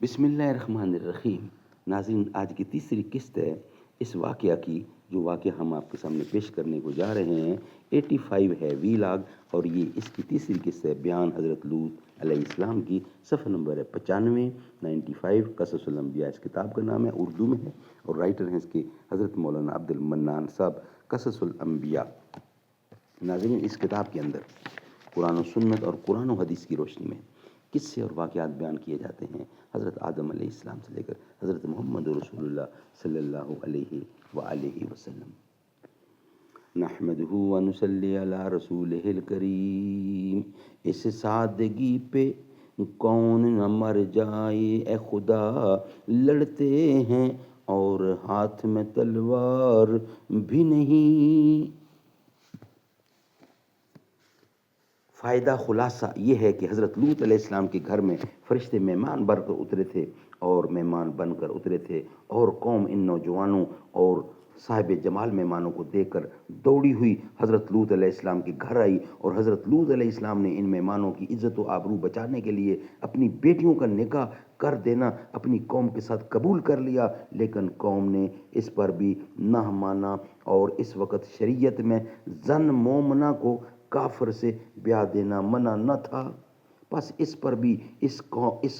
بسم اللہ الرحمن الرحیم۔ ناظرین، آج کی تیسری قسط ہے اس واقعہ کی، جو واقعہ ہم آپ کے سامنے پیش کرنے کو جا رہے ہیں 85 ہے ویلاگ، اور یہ اس کی تیسری قسط ہے بیان حضرت لوط علیہ السلام کی۔ صفحہ نمبر ہے 95 قصص الانبیاء اس کتاب کا نام ہے، اردو میں ہے، اور رائٹر ہیں اس کے حضرت مولانا عبد المنان صاحب۔ قصص الانبیاء۔ ناظرین، اس کتاب کے اندر قرآن و سنت اور قرآن و حدیث کی روشنی میں قصے اور واقعات بیان کیے جاتے ہیں، حضرت آدم علیہ السلام سے لے کر حضرت محمد رسول اللہ صلی اللہ علیہ وآلہ وسلم۔ نحمدہ و نصلی علی رسولہ الکریم۔ اس سادگی پہ کون نہ مر جائے اے خدا، لڑتے ہیں اور ہاتھ میں تلوار بھی نہیں۔ فائدہ خلاصہ یہ ہے کہ حضرت لوط علیہ السلام کے گھر میں فرشتے مہمان بن کر اترے تھے، اور قوم ان نوجوانوں اور صاحب جمال مہمانوں کو دیکھ کر دوڑی ہوئی حضرت لوط علیہ السلام کے گھر آئی، اور حضرت لوط علیہ السلام نے ان مہمانوں کی عزت و آبرو بچانے کے لیے اپنی بیٹیوں کا نکاح کر دینا اپنی قوم کے ساتھ قبول کر لیا، لیکن قوم نے اس پر بھی نہ مانا، اور اس وقت شریعت میں زن مومنہ کو کافر سے بیاہ دینا منع نہ تھا۔ بس اس پر بھی اس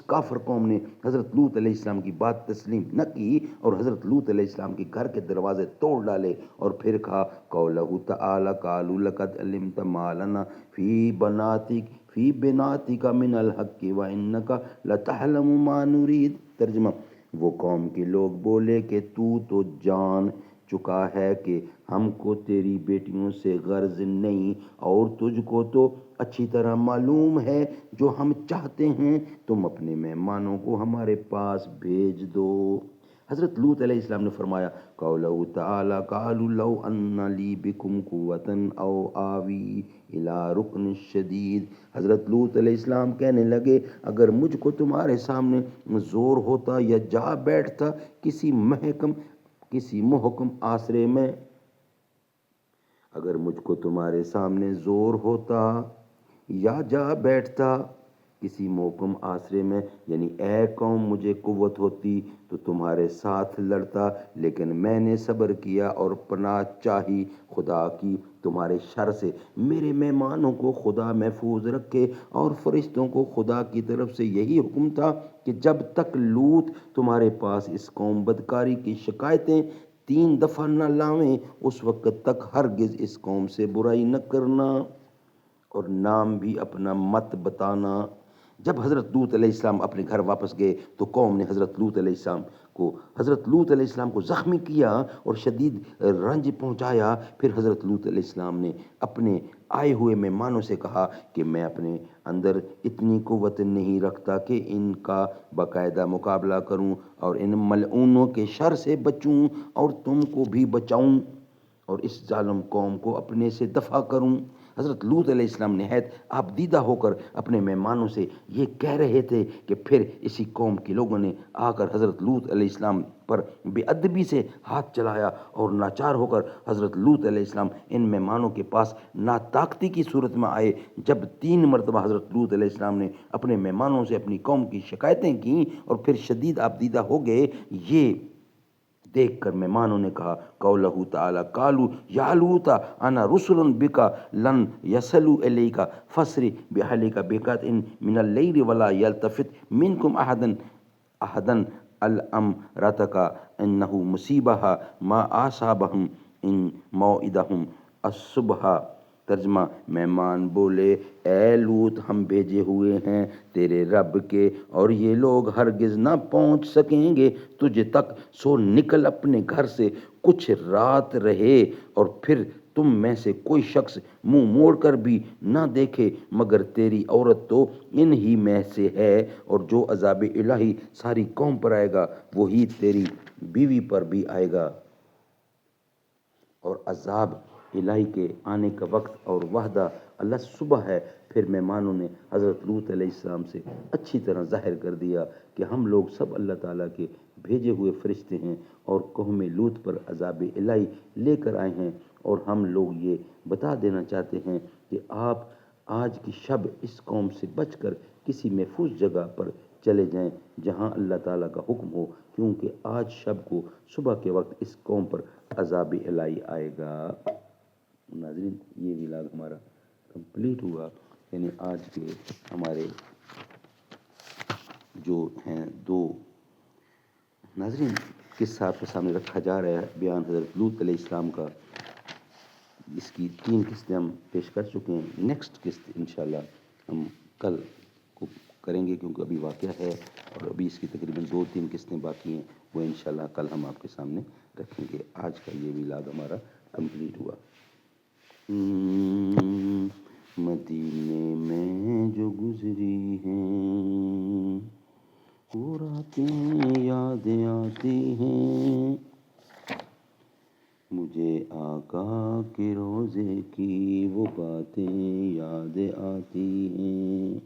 کافر قوم نے حضرت لوط علیہ السلام کی بات تسلیم نہ کی، اور حضرت لوط علیہ السلام کے گھر کے دروازے توڑ ڈالے، اور پھر کہا قولہ تعالی قالوا لقد علمت ما لنا فی بناتک من الحق وانک لتعلم ما نرید۔ ترجمہ: وہ قوم کے لوگ بولے کہ تو جان چکا ہے کہ ہم کو تیری بیٹیوں سے غرض نہیں، اور تجھ کو تو اچھی طرح معلوم ہے جو ہم چاہتے ہیں، تم اپنے مہمانوں کو ہمارے پاس بھیج دو۔ حضرت لوط علیہ السلام نے فرمایا قولہ تعالی قالوا لو ان لی بکم قوۃ او آوی الی رکن شدید۔ حضرت لوط علیہ السلام کہنے لگے، اگر مجھ کو تمہارے سامنے زور ہوتا یا جا بیٹھتا کسی محکم آسرے میں، اگر مجھ کو تمہارے سامنے زور ہوتا یا جا بیٹھتا کسی محکم آسرے میں، یعنی اے قوم مجھے قوت ہوتی تو تمہارے ساتھ لڑتا، لیکن میں نے صبر کیا اور پناہ چاہی خدا کی تمہارے شر سے۔ میرے مہمانوں کو خدا محفوظ رکھے، اور فرشتوں کو خدا کی طرف سے یہی حکم تھا کہ جب تک لوط تمہارے پاس اس قوم بدکاری کی شکایتیں 3 دفعہ نہ لاویں، اس وقت تک ہرگز اس قوم سے برائی نہ کرنا اور نام بھی اپنا مت بتانا۔ جب حضرت لوط علیہ السلام اپنے گھر واپس گئے تو قوم نے حضرت لوط علیہ السلام کو زخمی کیا اور شدید رنج پہنچایا۔ پھر حضرت لوط علیہ السلام نے اپنے آئے ہوئے مہمانوں سے کہا کہ میں اپنے اندر اتنی قوت نہیں رکھتا کہ ان کا باقاعدہ مقابلہ کروں اور ان ملعونوں کے شر سے بچوں اور تم کو بھی بچاؤں اور اس ظالم قوم کو اپنے سے دفع کروں۔ حضرت لوط علیہ السلام نہایت آبدیدہ ہو کر اپنے مہمانوں سے یہ کہہ رہے تھے کہ پھر اسی قوم کے لوگوں نے آ کر حضرت لوط علیہ السلام پر بے ادبی سے ہاتھ چلایا، اور ناچار ہو کر حضرت لوط علیہ السلام ان مہمانوں کے پاس ناطاقتی کی صورت میں آئے۔ جب 3 مرتبہ حضرت لوط علیہ السلام نے اپنے مہمانوں سے اپنی قوم کی شکایتیں کیں اور پھر شدید آبدیدہ ہو گئے، یہ دیکھ کر مہمانوں نے کہا قولہ تعالی قالوا یا لوط انا رسل بک لن یصلوا الیک فاسر باہلک بقطع من اللیل ولا یلتفت منکم احدا الامرتک انہ مصیبہ ما اصابہم ان موعدہم الصبح۔ ترجمہ: مہمان بولے، اے لوط ہم بھیجے ہوئے ہیں تیرے رب کے، اور یہ لوگ ہرگز نہ پہنچ سکیں گے تجھ تک، سو نکل اپنے گھر سے، کچھ رات رہے، اور پھر تم میں سے کوئی شخص منہ موڑ کر بھی نہ دیکھے، مگر تیری عورت تو ان ہی میں سے ہے، اور جو عذاب الہی ساری قوم پر آئے گا وہی تیری بیوی پر بھی آئے گا۔ اور عذاب الہی کے آنے کا وقت اور وعدہ اللہ صبح ہے۔ پھر مہمانوں نے حضرت لوط علیہ السلام سے اچھی طرح ظاہر کر دیا کہ ہم لوگ سب اللہ تعالیٰ کے بھیجے ہوئے فرشتے ہیں، اور قوم لوط پر عذاب الہی لے کر آئے ہیں، اور ہم لوگ یہ بتا دینا چاہتے ہیں کہ آپ آج کی شب اس قوم سے بچ کر کسی محفوظ جگہ پر چلے جائیں جہاں اللہ تعالیٰ کا حکم ہو، کیونکہ آج شب کو صبح کے وقت اس قوم پر عذاب الہی آئے گا۔ ناظرین یہ ولاگ ہمارا کمپلیٹ ہوا، یعنی آج کے ہمارے جو ہیں دو ناظرین قصہ آپ کے سامنے رکھا جا رہا ہے، بیان حضرت لوط علیہ السلام کا۔ اس کی 3 قسطیں ہم پیش کر چکے ہیں، نیکسٹ قسط انشاءاللہ ہم کل کو کریں گے، کیونکہ ابھی واقعہ ہے اور ابھی اس کی تقریباً 2-3 قسطیں باقی ہیں، وہ انشاءاللہ کل ہم آپ کے سامنے رکھیں گے۔ آج کا یہ ولاگ ہمارا کمپلیٹ ہوا۔ مدینے میں جو گزری ہیں وہ راتیں یاد آتی ہیں، مجھے آقا کے روضے کی وہ باتیں یاد آتی ہیں۔